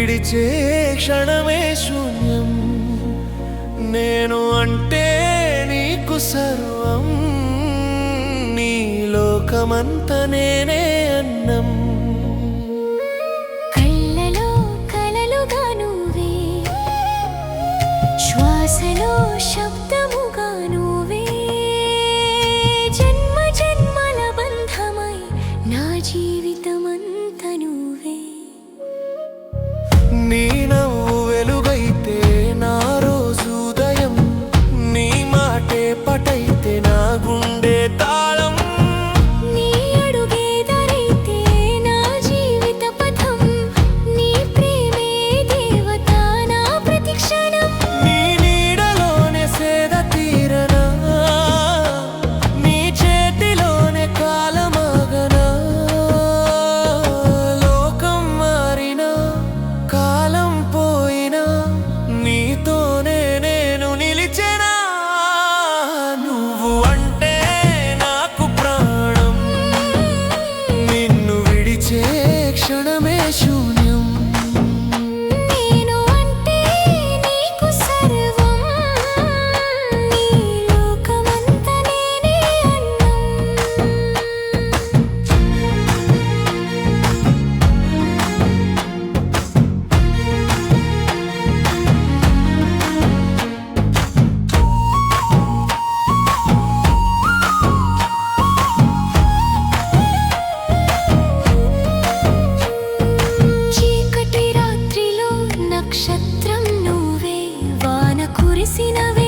విడిచే క్షణమే శూన్యం. నేను అంటే నీకు సర్వం, నీ లోకమంత నేనే అన్నం. కళ్ళలో కలలుగా నువ్వే, శ్వాసలో శబ్దముగా నువ్వే, జన్మ జన్మల బంధమై నా జీవితమంత నువ్వే. నీ నవ్వు వెలుగైతే నా రోజు ఉదయం, నీ మాటే పటైతే నా గుండె తాళం. నీ అడుగే దరైతే నా జీవిత పథం, నీ ప్రేమే దేవత నా ప్రతిక్షణం. నీ నీడలోనే సేద తీరనా, నీ చేతిలోనే కాలమాగనా. లోకం మారినా కాలం పోయినా నీతోనే నేను నిలిచెనా. నువ్వు అంటే నాకు ప్రాణం, నిన్ను విడిచే క్షణమే శూన్యం. నేను అంటే నీకు సర్వం, నీ లోకమంత నేనే అన్నం. చీకటి రాత్రిలో నక్షత్రం నువ్వే, వాన కురిసినవే